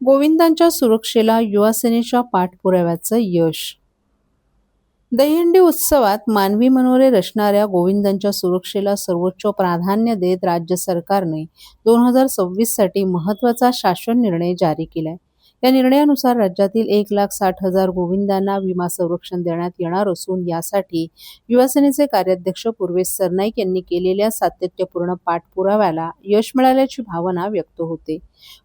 गोविंदांच्या सुरक्षेला युवासेनेच्या पाठपुराव्याचं यश. दहीहंडी उत्सवात मानवी मनोरे रचणाऱ्या गोविंदांच्या सुरक्षेला सर्वोच्च प्राधान्य देत राज्य सरकारने 2026 साठी महत्त्वाचा शासन निर्णय जारी केलाय. या निर्णयानुसार राज्यातील 1,60,000 गोविंदांना विमा संरक्षण देण्यात येणार असून यासाठी युवासेनेचे कार्याध्यक्ष पूर्वेश सरनाईक यांनी केलेल्या सातत्यपूर्ण पाठपुराव्याला यश मिळाल्याची भावना व्यक्त होते.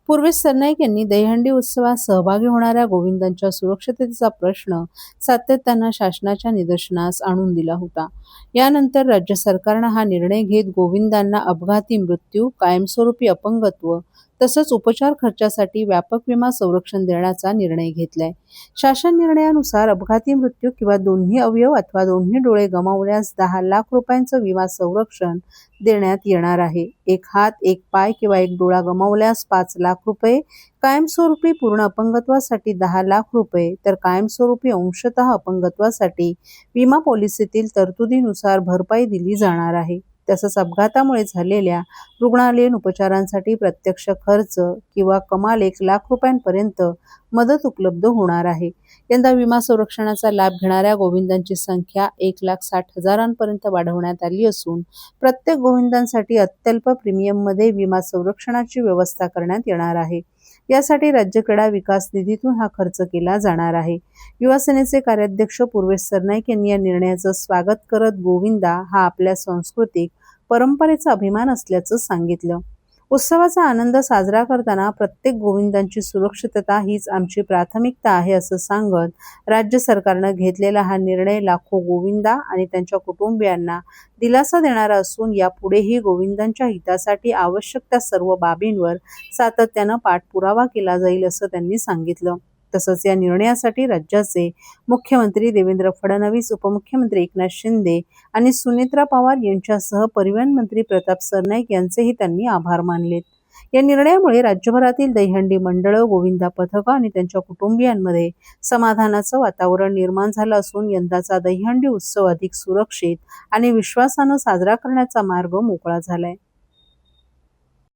पूर्वेश सरनाईक यांनी दहीहंडी उत्सवात सहभागी होणाऱ्या गोविंदांच्या सुरक्षिततेचा प्रश्न सातत्यानं शासनाच्या निदर्शनास आणून दिला होता. यानंतर राज्य सरकारनं हा निर्णय घेत गोविंदांना अपघाती मृत्यू, कायमस्वरूपी अपंगत्व तसंच उपचार खर्चासाठी व्यापक विमा संरक्षण देण्याचा निर्णय घेतलाय. शासन निर्णयानुसार अपघाती मृत्यू किंवा दोन्ही अवयव अथवा दोन्ही डोळे गमावल्यास 10 लाख रुपयांचं विमा संरक्षण देण्यात येणार आहे. एक हात, एक पाय किंवा एक डोळा गमावल्यास 5 लाख रुपये, कायमस्वरूपी पूर्ण अपंगत्वासाठी 10 लाख रुपये, तर कायमस्वरूपी अंशतः अपंगत्वासाठी विमा पॉलिसीतील तरतुदीनुसार भरपाई दिली जाणार आहे. तसंच अपघातामुळे झालेल्या रुग्णालयीन उपचारांसाठी प्रत्यक्ष खर्च किंवा कमाल 1 लाख रुपयांपर्यंत मदत उपलब्ध होणार आहे. यंदा विमा संरक्षणाचा लाभ घेणाऱ्या गोविंदांची संख्या 1,60,000 पर्यंत वाढवण्यात आली असून प्रत्येक गोविंदांसाठी अत्यल्प प्रीमियममध्ये विमा संरक्षणाची व्यवस्था करण्यात येणार आहे. यासाठी राज्य क्रीडा विकास निधीतून हा खर्च केला जाणार आहे. युवासेनेचे कार्याध्यक्ष पूर्वेश सरनाईक यांनी या निर्णयाचं स्वागत करत गोविंदा हा आपल्या सांस्कृतिक परंपरेचा अभिमान असल्याचं सांगितलं. उत्सवाचा आनंद साजरा करताना प्रत्येक गोविंदांची सुरक्षितता हीच आमची प्राथमिकता आहे असं सांगत राज्य सरकारनं घेतलेला हा निर्णय लाखो गोविंदा आणि त्यांच्या कुटुंबियांना दिलासा देणारा असून यापुढेही गोविंदांच्या हितासाठी आवश्यक त्या सर्व बाबींवर सातत्यानं पाठपुरावा केला जाईल असं त्यांनी सांगितलं. तसंच या निर्णयासाठी राज्याचे मुख्यमंत्री देवेंद्र फडणवीस, उपमुख्यमंत्री एकनाथ शिंदे आणि सुनेत्रा पवार यांच्यासह परिवहन मंत्री प्रताप सरनाईक यांचेही त्यांनी आभार मानलेत. या निर्णयामुळे राज्यभरातील दहीहंडी मंडळं, गोविंदा पथकं आणि त्यांच्या कुटुंबियांमध्ये समाधानाचं वातावरण निर्माण झालं असून यंदाचा दहीहंडी उत्सव अधिक सुरक्षित आणि विश्वासानं साजरा करण्याचा मार्ग मोकळा झालाय.